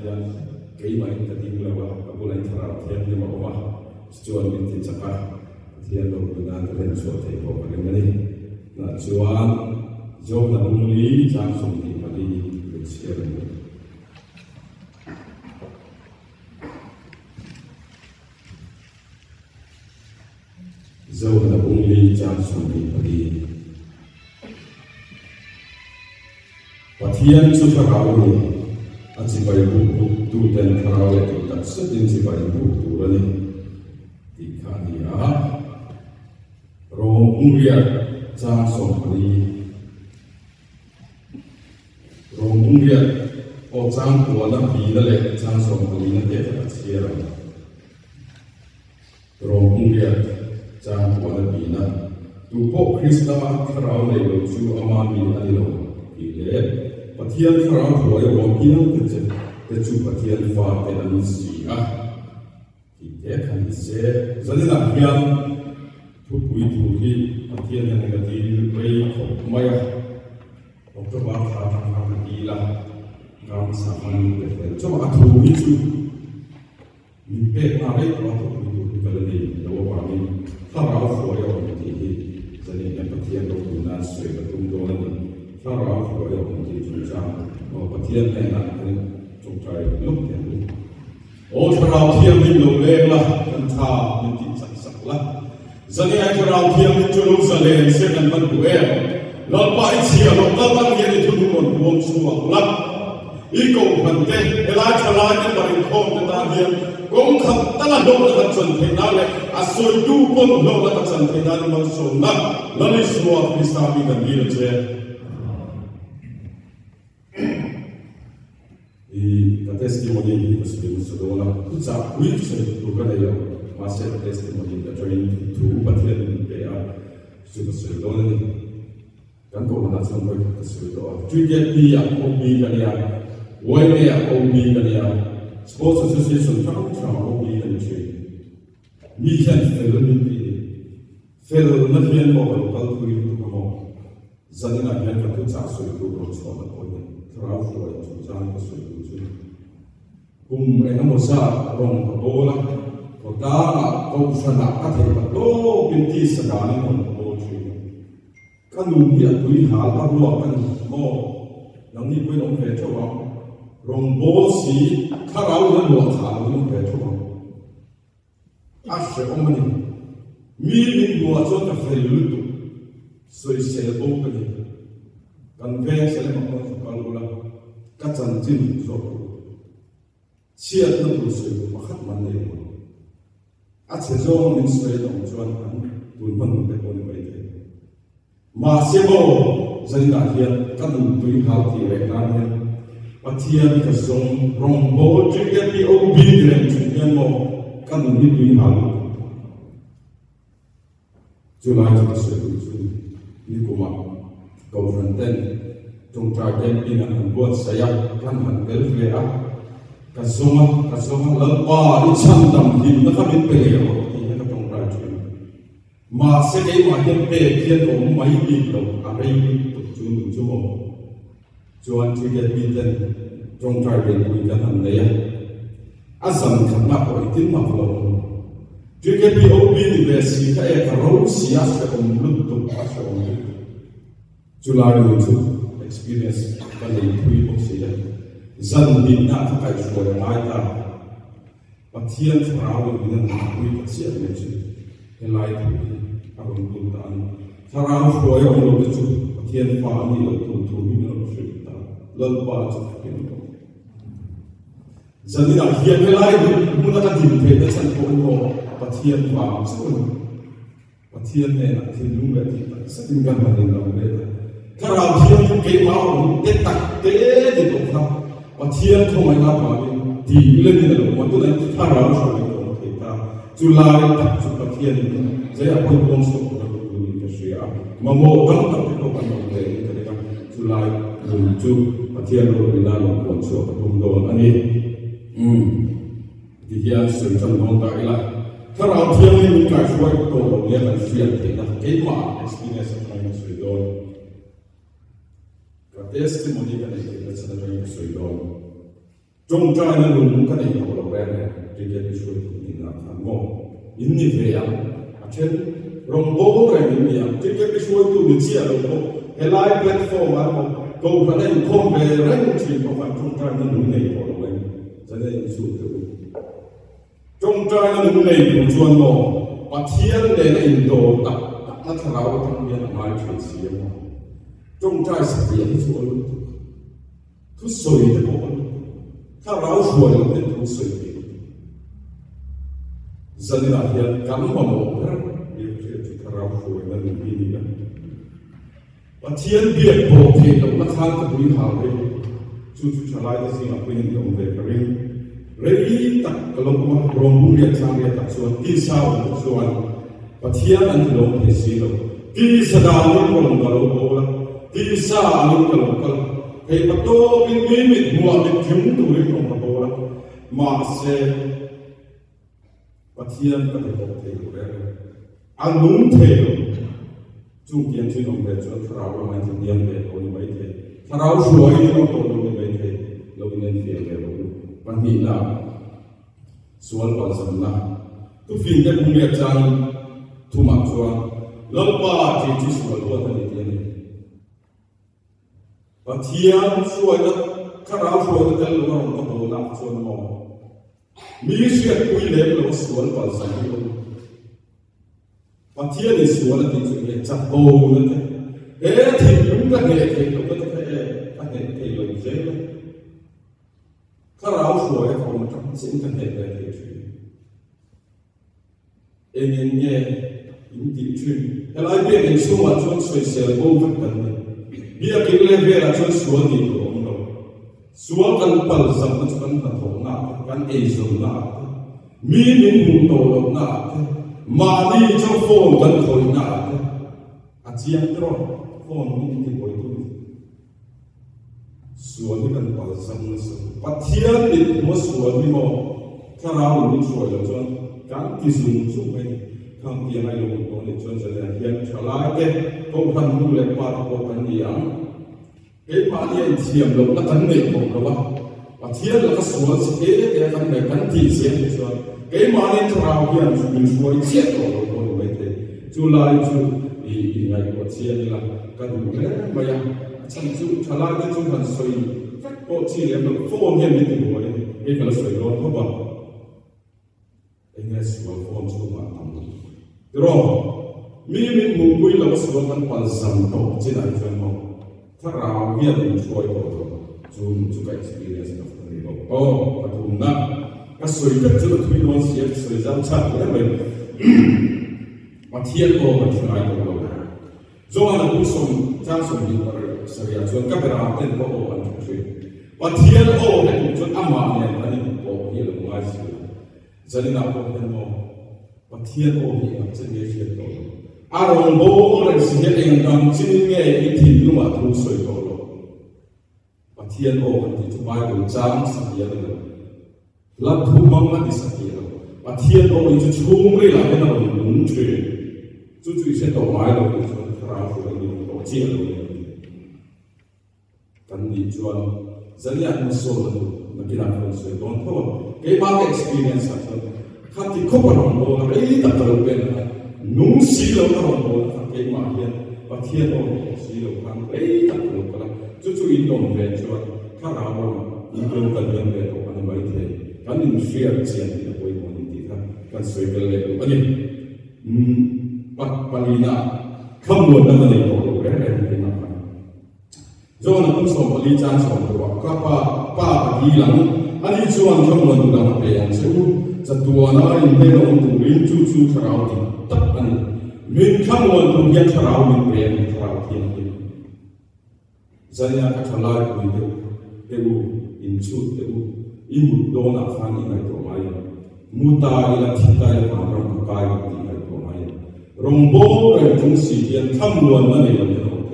hian kei mai ta ding lawa abulai thara thiam ni ma oma chuan min tin chaka thian lo na ta len so thei ko ka ngani na chuan jo na muli chang som ti pali sia ni zo na muli chang som ti pali pathian chu tharau ni achi bai bu tu ten tharau le tu tak sa tin chi bai bu tu ra ni ti kha ni a rong ungria cha som pali rong ungria o chang ko na pi na le chang som pali na te ta chi ra rong ungria chang ko na pi na tu po krista ma tharau le lo chu ama mi ani lo ki le pathian tharau hoi rom piang te chu pathian fa te an si a ki te khan se zanina hian thu pui thu hi pathian ne ga ti rei khop maya okto ba tha tha ka ti la gam sa man te te chu a thu hi chu mi pe na rei ko thu pui ka le ni lo ba mi tharau hoi rom ti hi zanina pathian ro tu na sui ka tum do na ni tharau hoi rom ti chu cha o pathian ne na trong trái lúc tiền đi, ô cho rau thiêng linh lục lên là cần thà mình tin sẵn sẵn là, giờ này anh cho rau thiêng linh cho lúc giờ lên sẽ cần bận của em, lọt bãi chia lọt tất tất nhiên thì thu một buông xuống lắm, ý cầu phần tê, cái lá cho lá những bài khôn người ta hiền, cũng không tất là đâu là thật chuẩn thế nào này, soi tu quân đâu là thật chuẩn thế nào mà sồn lắm, là lý số vì sao bị gần đi được chưa? The testimony was being so it's a week so to go there was a testimony that joined to but then they are super so kan ko na son ko so do tu get bi ya ko bi ka ya wai ne ya ko bi ka ya sports association from ko bi ka ni mi kan fel ni bi fel na fian mo ko ko ku yu ko mo zanina kan ka tu cha so ko ko so na ko ni trao so ya tu cha ko so cùng em một sa rong có la có ta có phần nào có thể bắt đô bên kia sẽ đá lên một bộ chuyện các nụ hiện túi hà bắt lọt cái mò nắng đi quên ông về cho ông rong bố xí khá áo lên lọt thả ông về cho ông sẽ ông mình mình mua cho cà phê lụt soi xe bông cái gì cần về sẽ làm một con là các chân chín rồi chia nó đủ sự mà khát mà này sẽ do mình xoay động cho anh tuần mình để con vậy thế mà sẽ bao dân đại hiện các đồng tùy hào thì về nam hiện và thiên cái sông rong bố trước cái bị ô bi để chúng nhân mò các đồng đi tùy hào chú lại cho sự đủ sự như của mà cầu phần tên trong trái đêm đi là hành buôn xây dựng căn hành đến về ác kasoma lalpa ni chandam hin na kami pe ho ti na tong ra chu ma se dei ma hin pe khian o mai bi lo a rei tu chu nu chu mo chuan chi get bi ten tong trai ben wi kan han nei a zam khan na ko tin ma lo chi get bi o bi ni ve si ka e ka ro si a se om lut tu a se om chu la ru chu experience ka nei thui o si ya dân bin na ta kai chua ngai ta pathian tharau ni na ni pathian ne chu he lai tu a ron tu ta an tharau hoi ong lo chu pathian fa ni lo tu tu ni lo chu ta lal pa chu kin ko dân na hian he lai mu na ta din pe ta chan ko ko pathian fa chu pathian ne na thin lu le ti ta sa tin gan ma ni lo le tharau hian ke ma ong te tak te di to kha và thiên không ai làm vào thì lên như là một tôi đánh thà đó rồi mình có thể ta chú la tập chú tập thiên dễ là quân công số của mình cái gì à mà một trong tập cái công việc này thì cái chú la dùng chú và thiên rồi mình làm một quân số tập công đồ anh ấy thì hiện sự trong công tác là thà đó thiên mình cái suy tổ nghĩa là suy thì là cái mà experience trong cái suy đồ testimony ka nei na sana rai so do trong trai nó luôn cái này họ là quen này thì cái suy thì là thằng ngô in như vậy à trên rong bố cái gì à thì cái suy tu được chia rồi cô cái live platform mà câu cái này không về đấy chỉ có phần trong trai nó luôn này họ là quen cho nên suy tu trong trai nó luôn này cũng chuan ngô và thiên để in đồ tập nó thằng nào thằng kia là mai chuyện gì mà trong trai sẽ bị cái chuan thứ sôi thì cóถ้าเราช่วยเราเป็นผู้สื่อจะได้เห็นกันมาหมดนะเดี๋ยวที่ถ้าเราช่วยมันมีนี่นะว่าเทียนเบียดโปรตีนเราละครกับดุยหาเลยจู่ๆชลายจะสิ่งอะไรนี่ตรงเด็กเรื่องเรื่องตักกลงมาโรงบุญทางเรียนตักส่วนที่เศร้าส่วนว่าเทียนอันที่ลงเฮสีเราที่สดาลุกลงกลงโอละที่ซาลุกกลงกลงเฮ้ยประตูเป็นมิดหัวเป็นจุ่มตัวเล็กลงมาโบละมาเสปะเทียนก็ได้บอกเทอยู่แล้วอันนุ่งเทลจุ่มเทียนที่ลงไปจนคราวเราไม่ถึงเทียนไปโอ้ยไม่เทคราวสวยเราโตลงไม่เทเราเป็นเทียนแล้ววันนี้นะส่วนปัจจุบันนะทุกสิ่งที่ผมอยากจะทุ่มชวนลำบากที่ส่วนตัวที่เทียนว่าเทียนช่วยนะข้าเราช่วยนะแต่เราต้องโตนับส่วนมองมีเสียคุยเล็บเราส่วนปัจจุบันว่าเทียนในส่วนที่จะจับโตนะแต่ที่ยุ่งกันเนี่ยที่เราก็จะอันนี้ที่เราเจอข้าเราช่วยเขามาทำสิ่งที่เราได้ที่เองเนี่ยอินดิชื่ออะไรเป็นส่วนส่วนสวยเสียโบ้กันเนี่ยเบียกิเลเวลาช่วยส่วนที่ตรงเราส่วนกันปัลสัมผัสกันตัดหัวหน้ากันเอซงหน้ามีมินหูโตลงหน้ามาดีเจ้าโฟนกันถอยหน้าอาเจียงตรอโฟนมินที่บริสุทธิ์ส่วนที่กันปัลสัมผัสปัจเจียนติดหัวส่วนที่มองถ้าเราหลุดช่วยเราจนการที่สูงสุดไปข้างเตียงให้ลงตรงนี้จนจะได้เห็นฉลาดเด็กพวกท่านดูแลปาร์ตกันอย่างเฮ้ยมาเนี่ยเทียมลงแล้วกันไม่บอกเราว่าเทียมแล้วก็ส่วนสิ่งที่แต่กันแบบกันที่เสียงส่วนเฮ้ยมาเนี่ยเราเพียงช่วยช่วยเสียตัวเราคนไม่ได้จุฬาจุอีไงก็เทียมละกันดูแลไม่ยังฉันจุฉลาดจุกันสวยก็เทียมแล้วโฟนเนี่ยมีตัวเลยเฮ้ยก็สวยร้อนเพราะว่าเองเนี่ยสวยโฟนช่วยมาทำรอมีมินมุกุยเราสวดกันปัลสัมโตจีน่าจวนมองถ้าเราเรียนช่วยตัวจูนจุก experience กับคนนี้บอกโอ้ปฐุมนะก็สวยก็จะคุยวันเสียสวยจังชัดเลยแบบมาเทียนโอ้มาช่วยตัวเราจงอันนั้นผู้ทรงจ้างทรงยิ่งกว่าเสียชวนก็ไปรับเต้นก็โอ้อันช่วยมาเทียนโอ้ให้ผมจนอามาเนี่ยอันนี้โอ้เฮียเราไม่เสียจะได้นับเป็นโอ้มาเทียนโอ้ที่มันจะมีเสียตัวอารมณ์โบ้เลยสิ่งที่เองทำสิ่งนี้อีกทีนึงว่าทุกสวยตัวเราปะเทียนโอ้ที่จะไปดูจางสักอย่างนึงรับทุกมั่งที่สักอย่างปะเทียนโอ้ที่จะชุ่มเลยล่ะเป็นอะไรหนุนช่วยจู่ๆเช่นดอกไม้เราเป็นส่วนคราวเราอยู่ดอกเจียวกันดีจวนจะเรียกมันโซ่นักกีฬาคนสวยต้องเพราะเกี่ยวกับ experience ครับข้าที่เขาบอกเราไอ้ตัดตัวเป็นนุ่งสีเหลืองเราทำเองมาเห็นว่าเทียนเราสีเหลืองทำเอ้ยตัดตัวกันจู่ๆอินโดนีเซียชวนข้าเราอินโดนีเซียกันเลยตัวอันนี้ไม่ได้กันอินเฟียร์เซียนที่เราไม่ได้ที่กันสวยกันเลยอันนี้ปัลลีน่าคำนวณนั่นเองตัวเราเองที่นั่นจวนนั้นส่งปลีจานส่งตัวก็ป้าดีหลังอันนี้จวนคำนวณตัวเราเองซึ่งจะตัวนั้นอินเดียเราตัวรินจู่ๆคราวที่ตัดอันนี้มินคำนวณตัวยันคราวมินเปลี่ยนคราวที่นี่จะเนี่ยก็ทลายคุยเดี๋ยวอินชุดเดี๋ยวอิมุดโดนอาฟันอีกตัวไม่มุตาอิละทิตาอิละความรักกายอีกตัวไม่รงโบเรื่องจงสีเทียนคำนวณนั่นเองเราโอเค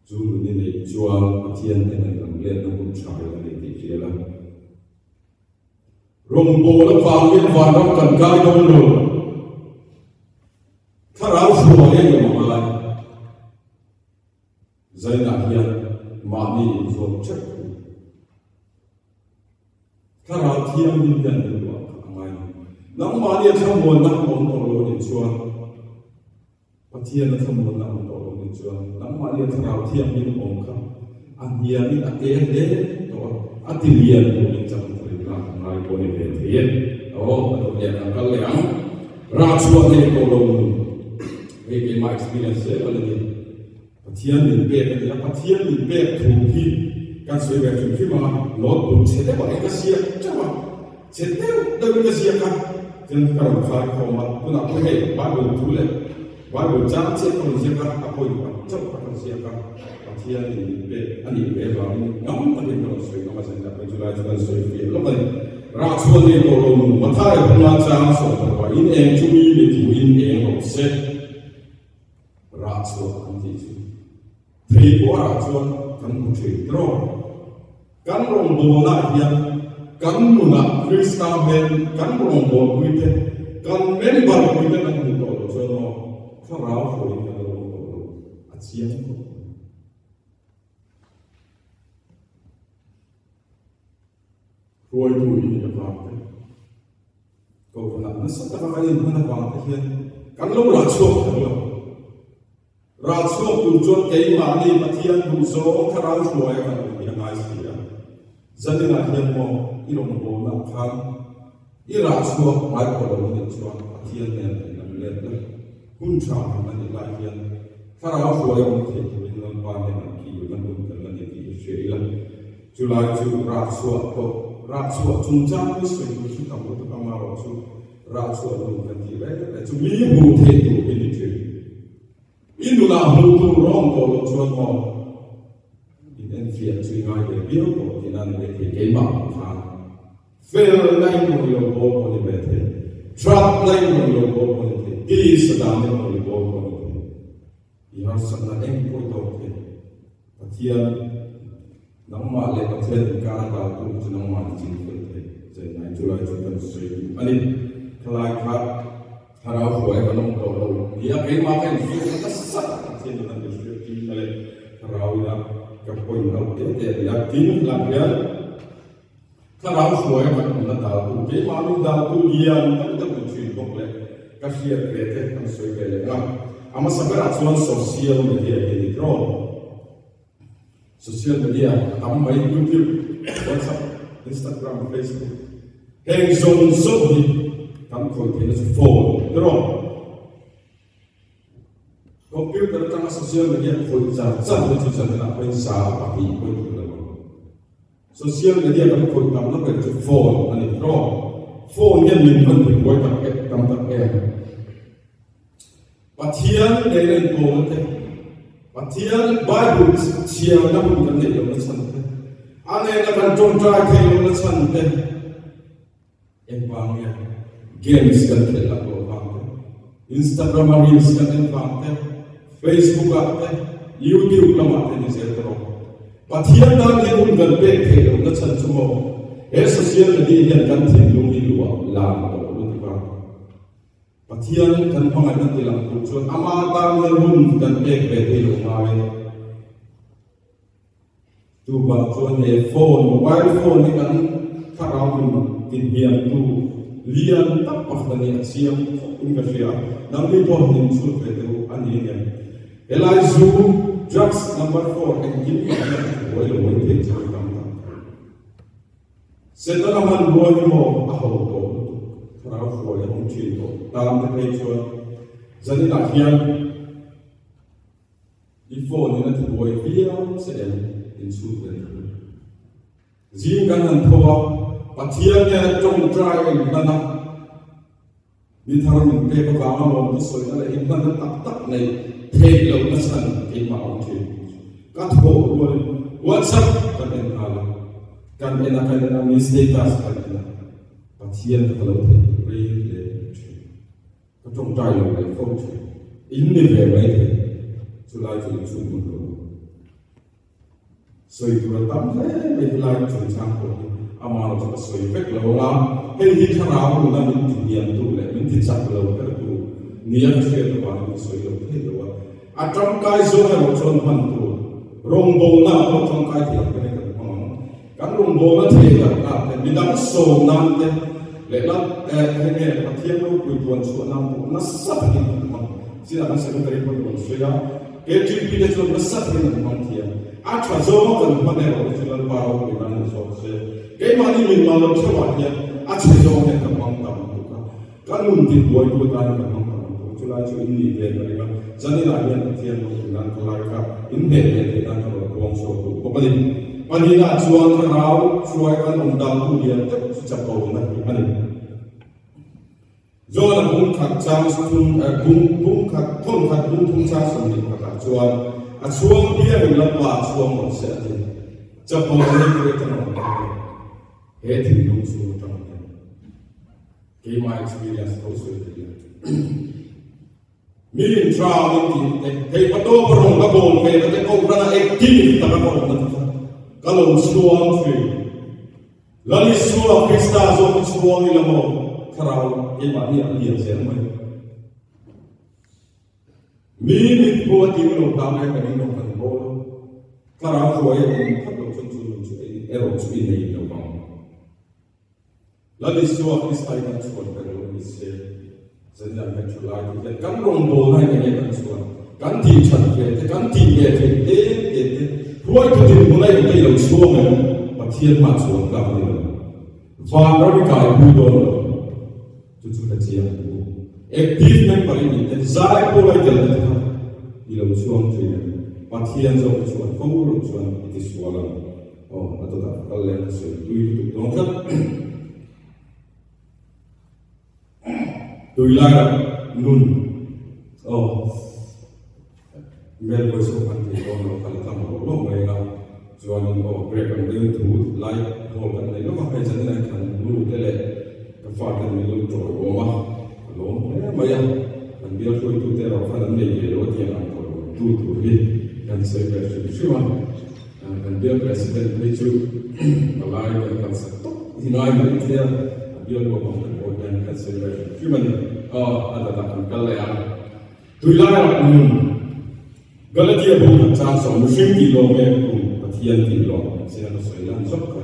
จูนนี่ในจวนเทียนในนั้นเรียนนักบุญชายในที่เชียร์ละรงโบและความเย็นวันรักกันกายโดนโดนถ้าเราช่วยยังมาใจหนักเฮียม mani zon check khara thiam din dan du angai nang mani thamon na om to lo ni chuan pathian na thamon na om to lo ni chuan nang mani thara thiam din om kha an hian ni ate le to atilian ko ni cham thri na ngai ko ni ve thien to ya kan kal yang ra chuan ni ko lo ve ke ma experience le wala ni pathian din pe ya pathian din pe thu hi kan soi ve thu khi ma lo tu che de ba ka sia chawa che de da ka sia ka chen ka ro kha ko ma tu na ko he ba bu tu le ba bu cha che ko sia ka a ko ba cha ka sia ka pathian din pe ani ve ba ni ngam ta de ko soi ka ma sen da pe julai ta soi fi lo ba ra chuan ni ko lo ma thai ko na cha so ba in en chu mi ni ti in en ko se ra chuan an ti chu thei ko ra chuan kan mu thei tro kan rong bo na hian kan mu na krista men kan rong bo kuite kan member kuite na mu to so no kha ra fo in kan rong bo a chiang ko roi tu ni na ba ko na sa ta ka ni na ba ta hian kan lo ra chuak lo ra chuak tu chot ke ma ni pathian du so kha ra fo ya kan ni ngai sia zanina hian mo irong bo na khan ira chuak mai ko lo ni chuak pathian ne na le na hun cha na ni la hian kha ra fo ya mo the ni na ba ne na ki na mun kan na ni ti she ila julai chu ra chuak ko ra chuak chung cha ni soi ku chu tam ko ka ma ro chu ra chuak lu kan ti le chu mi hu the tu ni ti inula hu tu rong ko lo chuak mo in fiat chu ngai de bio ko tin an le ke ke ma kha fail nai ko lo bo ko ni be the trap nai ko lo bo ko ni the ki sa da ne ko lo bo ko ni i har sa na en ko to the pathian nang ma le ka the ka ka tu chu nang ma chi ko the je nai chu lai chu kan sui ani khlai kha thara huai ka nong to lo ya ke ma ka ni ka sa tin na ni ki na le raula ka poi na te ya tin la ya thara huai ka na ta tu ke ma lu da tu ya na ta ku chi ko le ka sia ke te kan sui ke le na ama sabara chuan social media ni dro social media am mai YouTube WhatsApp Instagram Facebook heng zong so ni kan ko te na phone dro computer tang social media ko za za ni chu sa na ko sa pa pi ko tu na social media kan ko tam na ko phone ani dro phone yan min kan ko ta ke tam ta ke pathian ne ren ko te pathian bible chia na bu kan ne lo na chan te ane na kan tong tra ke lo na chan te en bang ya games kan te la ko bang Instagram reels kan te bang te Facebook te YouTube la ma te ni se tro pathian na ne un kan pe ke lo na chan chu mo e social media kan thin lu ni lu la ko lu ti ba pathian kan pangai na ti la ku chu ama ta ne hun kan pe pe te lo mai tu ba chu ne phone mobile phone ni kan tharau tin hiam tu lian tak pak na ni siam in ka sia nang ni po hin chu pe te ani ne elai zoom drugs number 4 and give me a lo te cha kam ta se ta na man bo ni mo a ho to tharau fo ya hong chi to tam te pe chu zani na hian i phone ni na tu boy via se in su pe zin kan an thoa pathian ne tong trai en na ni thar min pe ka ma mo tu soi na le in na tak tak nei the lo na san ke ma ong thi ka tho lo WhatsApp kan en ala kan en a kan na mi status kan na pathian ka lo the re le ka tong trai lo le phone thi in ni ve mai the chu lai chu chu mu lo soi tu ra tam le me lai chu chang ko ama lo cha soi pek lo la hei hi thara bu na min ti diam tu le min ti chak lo ka tu nia ka se to ba ni soi lo the lo a tram kai zo na lo chon han tu rong bol na ko thong kai thiam ke ne kan rong bol na the na te midang so nam te le la ne pathian lo pui tuan su nam na sa ki ma sila kan se ko ri ko ko so ya ke chi pi de so na sa ki na ma thia a thwa zo ma kan ma ne ro chi la ba ro ki ban so se ke ma ni min ma lo chwa ya a chi zo ne ka ma ta ma ka kan nun ti boy tu ta ka ma chu la chu in ni ve ka ri ba zani la ya pathian lo nan ko la ka in ne ne ta ka ro ko so ko pa ni Panina chuan rau chuai kan dal tu lian te chu chapo na ani zona bung khat chang sun bung khat thon khat bung thung cha som ni ka chuan a chuang bia ri la pa chuang mo se ati chapo ni ko ta no he thi lu su ta ke my experience also million trial in te pato parong ka bol pe te ko rana active ta ka ko na kalau suang free lali suang Krista zo suang ni lamo karau ke ma ni ali se mai mi po ti lo ta mai ka ni no kan bo karau ko ye ni ka lo chun ero chu ni no ba lali suang Krista ni chuan ka lo ni se dân dân cái chủ lại thì cắn rồng bồ này cái này suốt cắn thì chặt về thì cắn thì về thì thế ruồi thì bồ này cái đầu xuống này mà thiên mà xuống cả cái này và nó đi cài bùi đồn chút chút là chia active này phải như thế giải bồ này cái này thì đầu xuống thì mà thiên rồi xuống không có đầu xuống thì xuống là nó tôi đã có lẽ là sự tùy thuộc nó rất tôi lại nun mel voice of country nó phải làm một lúc này là cho nên break and then to like hold and they nó phải chân này cần nu cái lệ cái phát cái mình luôn trội quá mà luôn mà ya mình biết thôi tôi thấy là phải làm gì để rồi thì làm tôi đi cần xây cái sự mà cần biết president lấy chú mà lại cần sắp tốt thì nói mình thế biết là một dan consideration human ada takkan kalian tuilah Galatia bukan cang so muslim di lo me patian di lo sila no soilan sok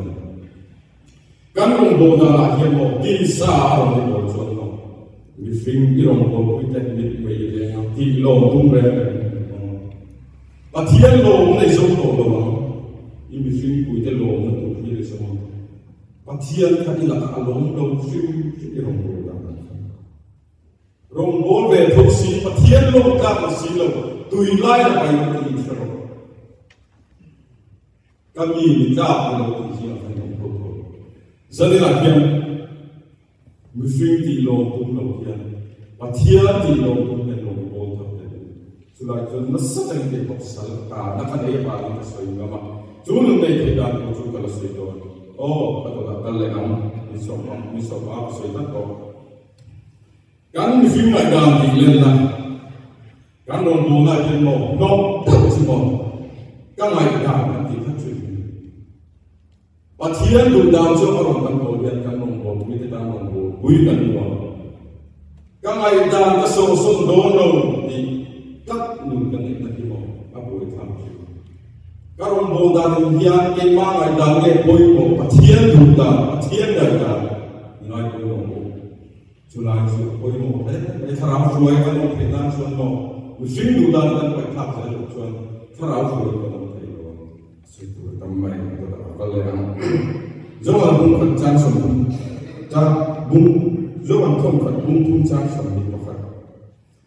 kan rong boda la hiam mo di sa rong di bo chon no muslim di rong bo pui tak mit me ye di lo tum re patian lo nei so ko lo i muslim pui te lo na tu hi so mo patian ka ila ka lo lo muslim di rong bo da rong bo ve thok si patian lo ka si lo tùy lại là phải có tình trạng các vị cha của nó thì chỉ là phải đồng bộ thôi giờ đây là chuyện Muslim thì lo tung lâu kia và thiên thì lo tung lên đồng bộ thôi cho lại cho nó rất là cái cuộc sống cả nó cái này bà nó soi mà chú nó đây thì đang có chú cái là soi rồi cái đó là cái lẽ ông mi soi soi tất cả cái Muslim lại đang thì lên là các nông bồ lại trên mồ nó thật sự mồ các ngài đào các thì thật sự và thiên đủ đào cho các nông bồ biết các nông bồ biết các nông bồ quý cần bồ các ngài đào các sâu sâu đốn đâu thì các nông cần những cái mồ các bồ tham các nông bồ đào thì hiện cái mang ngài đào nghe bồi mồ và thiên đủ đào và thiên đại đào nói bồi mồ chú lại chú bồi mồ đấy để thằng nào rồi các nông phải làm cho nó Muslim du dan dan phải tháp sẽ được chuan thà áo rồi có đồng thấy rồi sự tu tâm mai có đã có lẽ do là bung khẩn trang sầm ta bung do là không khẩn bung thung trang sầm đi có khẩn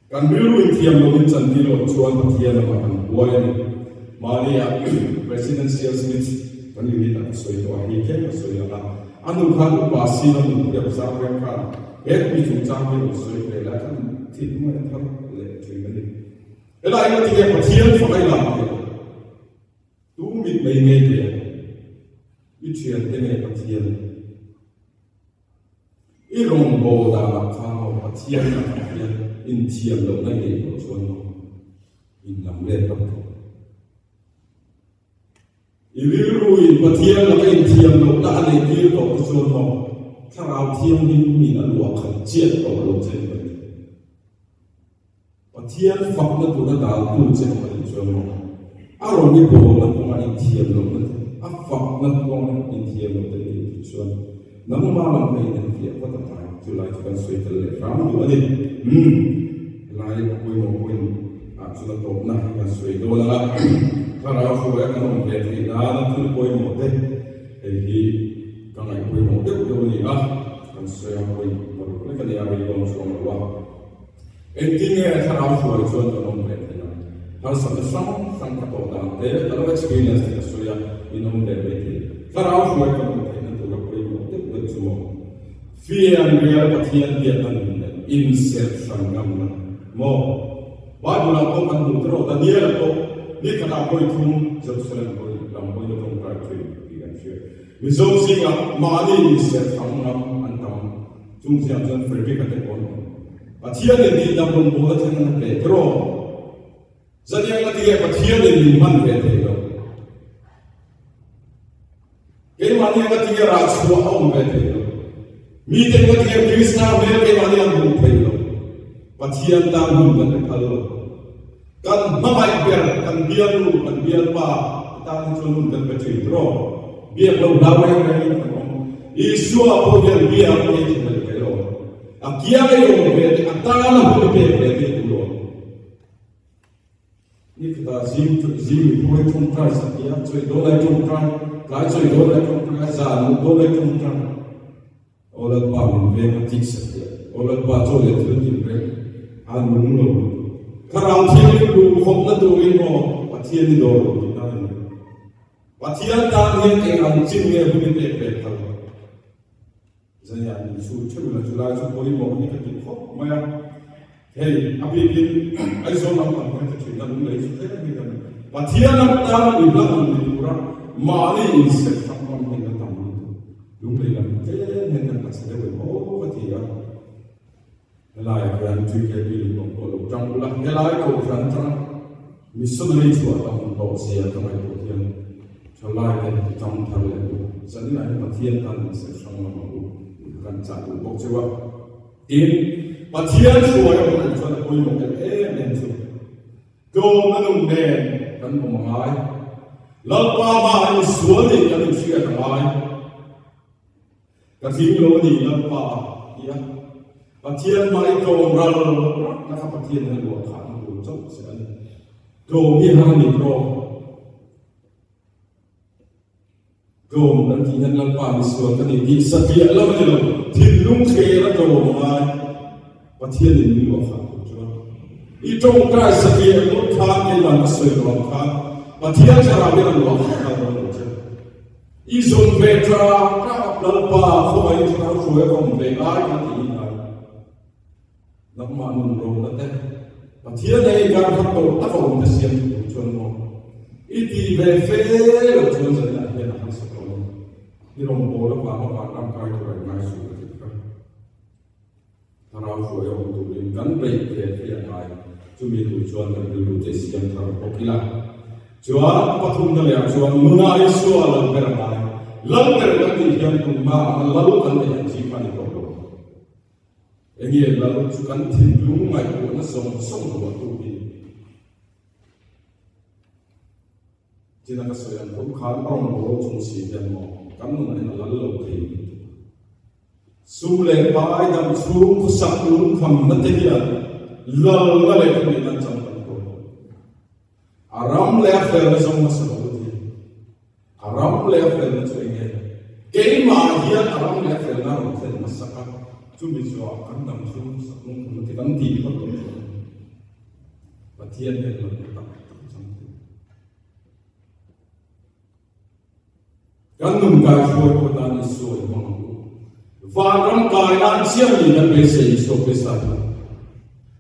cần biết luôn thiam lo in chân đi lo chuan thiam mà cần quay Maria presidential speech cần đi ta soi to hi ke soi la anu khan ba si na mu ya sa ka ka ek mi thung trang đi soi ke la kan thi ma tham le chui ma đi cái này nó thì cái thiên phải làm cái tú mịt mấy ngày kìa ít chuyện cái này cái thiên ít rong bồ đà lập khao cái thiên là cái thiên in thiên đâu này để có chuan nó in làm lên đâu ít rồi cái thiên là cái in thiên đâu đã để kia có cái chuan nóถ้าเราเที่ยงนี่มีอันหลวงขันเจียดต่อลงเช่นกันthiên phật nó tụi nó tạo tu trên mình cho nó arong ni bo na ko ma thiam lo na a fa na ko na thiam lo te chuan nam ma lam kai na fi ko ta tai chu lai chu kan sui tel le ram du ani lai ko mo ko a chu na to na kan sui do la ka ra fu ya kan mo ve ti na na tu ko mo te e hi kan ai ko mo te do ni a kan sui a ko mo ko ka ya ri ko so mo wa en ti ne ka ra fu ya chu na mo ve ti na har sa na sang ka to da te ta lo experience ti ka sui ya in mo ve ti ka ra fu ya kan mo te na to ko mo te ko chu mo fear and real pathian dia tan in self sangam mo Bible la ko kan mutro Daniel ko ni kana ko thum Jerusalem ko lam ko no pra tri kan share mi zo singa mani in self sangam antam chung siam jan free ka te ko pathian ni dam ron bo la chen Petro Daniel la ti pathian ni man ve te lo ke mani la ti ra chua om ve te lo mi te ko ti Krishna me ke mani an bu pe lo pathian ta mun kan khal kan mamai ber kan bial pa ta ni chun kan pe tri ro bial lo da wai ngai isu apo bial ke ti me ke lo akia le yo be ta na bu pe pe ti lo ni ka zim poi thum tra sa ya choi do lai thum tra ka choi do lai thum tra za no do lai thum tra ola pa min be ma tik sa ya ola pa cho le tu ti bre an mun lo karang thiam lu khop na du in mo pathian ni do ti na ni pathian ta ni ke ang chin nge bu ni pe thal zaya ni su chu la chu la chu ko mo ni ka ti khop ma ya hey abi bin ai zo na ma ka ti na lu le chu te ni ka pathian na ta ni la ni pura ma ni in se sam ma ni ka ta mu lu le la te ne na ka se de mo ka ti ya lai ran tu ke bi lu ko lu tang la ke lai ko ran tang mi so le chu ta mu do se ya ka mai ko tian cha lai ke tang thal le ko sa ni ai pathian tan se sang ma mu kan cha lu bok che wa in pathian chu ai ko cha na ko mo ke nen chu do na nu ne kan mo mai la pa ma ai su ni kan chu ya ka mai ka thi lo ni la pa ya pathian mai ko ral na ka pathian na lo kha na lo chau se an do mi ha ni pro do kan ti nan lang pa mi so kan ni sa bia lo ni lo thin lung khe la do mai pathian ni lo kha chu I trong kai sa bia lo kha ni lan se lo kha pathian sa ra bi lo kha lo chu I zon ve tra ka la pa kho ai tra kho e kom ve ai ka ti nam ma nun ro na te pathian nei gar khat to ta ko ta siam tu chon mo I ti ve fe lo chon sa na he na sa ko ni rom bo lo pa ma kam kai to rai mai su ti ka ta ra fu yo tu rin kan pe fe fe ai chu mi tu chon kan lu te siam thar ko kila chuan pathum na le chuan muna I su ala ber mai lam ber kan ti hiam tu ma la lu kan te chi pa ni ko Engi lalu cukan tinlung mai ko na song ko tu bi jina ka soyan ko khan ong ko chung si yan mo kam nu na la lo thei su le pai dam chung ko sak lung kham na te ya lal la le ko na chang ko aram le fer na song ma sa ko ti aram le fer na choi nge ke ma hian aram le fer na ro ten ma sa ka chúng mình cho các đồng chí một cái vấn đề có tổ chức và thiên hệ luật tập trong các nông cài phôi của ta đi xuôi mong và trong cài đang chiếm gì đang bị xây số bị sai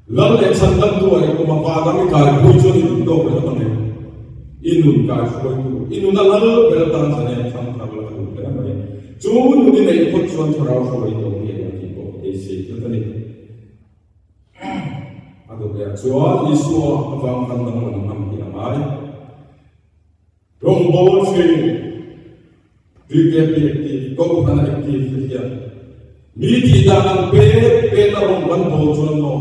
lần này chân tâm tuổi của mà và đang cài phôi cho nên đâu phải là này inun cài phôi inun là lỡ bây giờ đang cho nên tham tham là không phải là vậy chúng mình này phôi cho nó ra phôi đâu isi tu tadi, aduh ya, soal isu apa yang teman-teman kita mai, rombol film, aktif, kau bukan aktif dia, midi dalam peta rombol bocor no,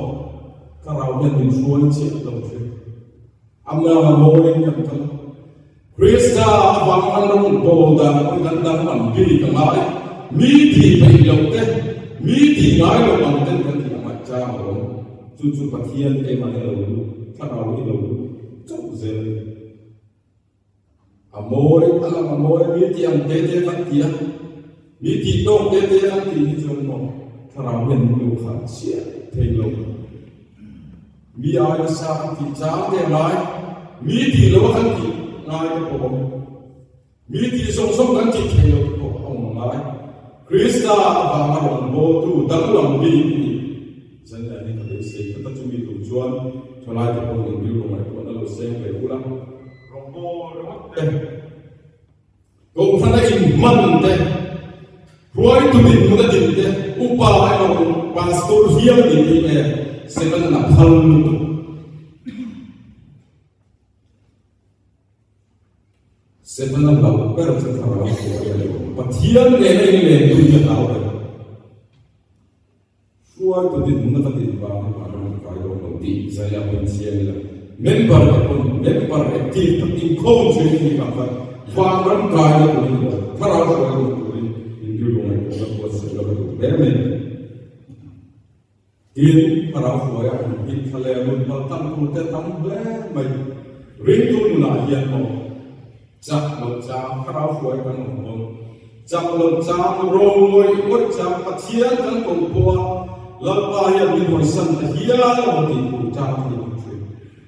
karawnya di suan cik dalam film, amna moring yang kan, Krista abang andong boda gandang mandi kamai miti peilokte miti ngai lo mangten kan ti amat jao cucu patian mana lo tarau lo cok zel amore alam amore miti ang tete kan dia miti tong tete kan ti ni jono tarau yen lo kha sia peilok mi ai sa ti cha de lai miti lo kan ti ngai ko mi ti song song kan ti thelo ko ong ngai Krista ba ma long bo tu dang long bi ni san ya ni ka se ta chu mi tu chuan tholai ta ko ni lu mai ko na lo se pe u la long bo lo te ko phan na in man te ruai tu din mu da din te upa ai lo pastor hiam ni ni me se kan na phal tu sebenarnya lau percaya kalau patian lele dunia tahu deh. Suai tu di mana tadi bang kalau nanti saya manusia ni lah member aktif tapi kau jadi apa faham kaya tu ni kalau kalau tu ni dulu mai tu buat segala tu bemen. Ini kalau saya ni kalau mun tam tu tam mai rindu nak dia mau chắc lột cha khao phơi kan hong chắc lột cha rồi út cha pathian kan kong po lal pa hian min hoi san hiya lo ti ku cha ti chu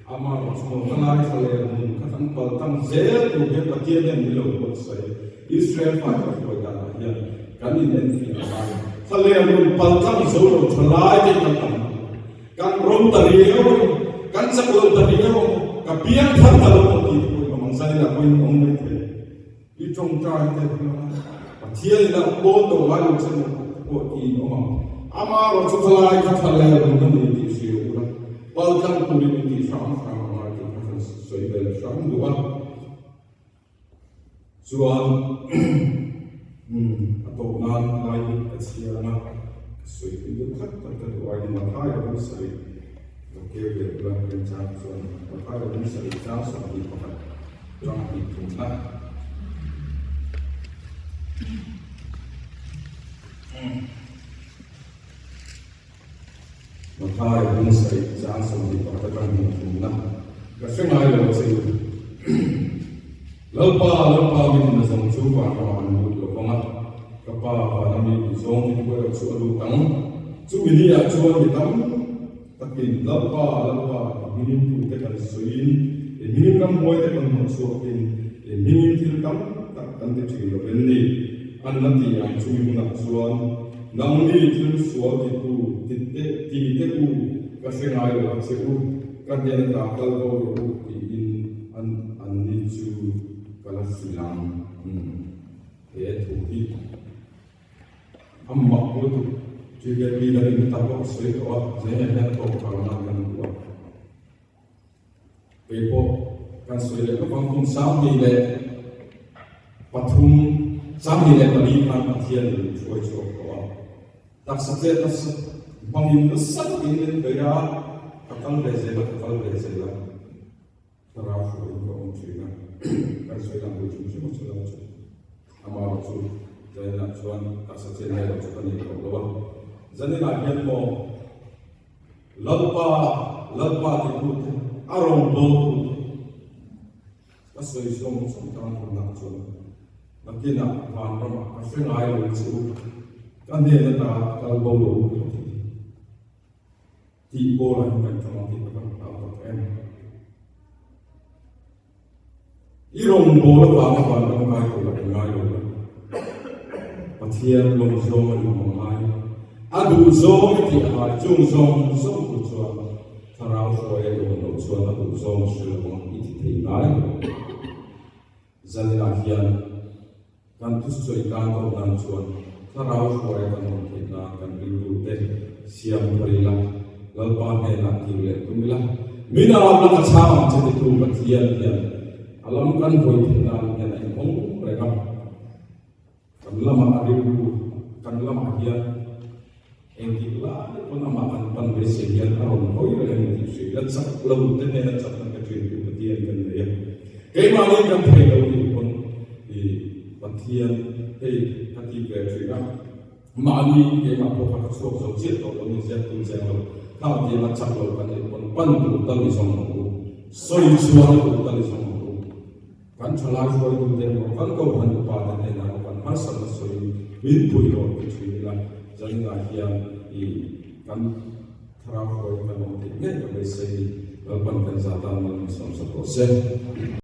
ama mo kanai khale mun ka tan pal tam ze tu he pathian ne mi lo ko sai Israel fa ka ko ta hian kan ni nen fi na khale mun pal tam zo lo thlai ti kan rom ta riyo kan sak lo ta riyo ka pian than ta lo ti sai là quên ông mới thế đi trông trai thế thiên là bố tổ vai được chân bộ kỳ nó mà ama rồi chúng ta lại các thằng leo mình đang đi tìm siêu đó bao nhiêu tụi mình đi sáng mà chúng ta phải suy về sáng đúng không chuan tổ nan lại chia na suy đi được tất cả các loại mà thay đổi sai kêu về là bên trái chuan thay đổi sai trái sang đi qua trong việc chúng ta mà thay cũng sẽ trang sử dụng vào trong việc chúng ta cái sự này là sự lâu pa mình là dòng chú và họ mình được có mặt các pa và làm việc giống như vậy là chú đủ tăng chú mình đi là chú mình tăng tất nhiên lâu pa mình tu cái là suy minim kam moi te kan mo so in minim til kam tak tan te chilo benni an na ti yang chu mi na suan nang ni til so ti tu ti te u ka se ngai lo se u ka de ta kal go ru ti in an ni chu kala silam e tu ti amma ko tu ji ge bi da ni ta ko se to je ne to ka na kan ko Ipo kan sudah kepangkum sami le pathum sami le bali kan pathian choi choi ko tak sakse tas pangin sat in beya akal le se la tara fu ko on china kan sudah ko chu chu ama chu jana chuan tak sakse le ko chu ni ko lo zani na hian mo lalpa ti tu arong bo asoi som tang ko na chon nakina van ram a feng ai lo chu kan ne na ta kal bo lo ti bo la kan ta ti ka ta ko em irong bo la ba ma van ram kai ko la ngai lo pathian lo zo ma lo mai adu zo ti a chung zo zo ku chuan tharau foi lo chuan adu zo shi lo i ti thei ngai zalina hian kan tu soi kan ko dan chuan tharau foi kan mo ti na kan bilu te siam parila lalpa he na ti le tumila mina la ka cham che tu pathian hian alam kan voi ti na hian ai ong re ka kan lama ariu kan lama hian engki la ko na ma kan pan be se hian a ron hoi re ni ti se la chak lo te ne na chak na ka tri tu pathian kan le cái mà lên trong thầy đầu thì còn thì bản thiên thì các thị về thủy ra mà đi cái mà bộ phận số số chết của ông như thế tôi sẽ làm thao thì là chặt đầu cái này còn bắn tụ tâm đi xong rồi soi xua tụ tâm đi xong rồi kan chala foi tu de mo kan ko han pa da ne na kan har sa na soi min pui ro ke chui la jang ga hian I kan thara foi kan mo te ne ka be sei ban kan za ta man som sa ko se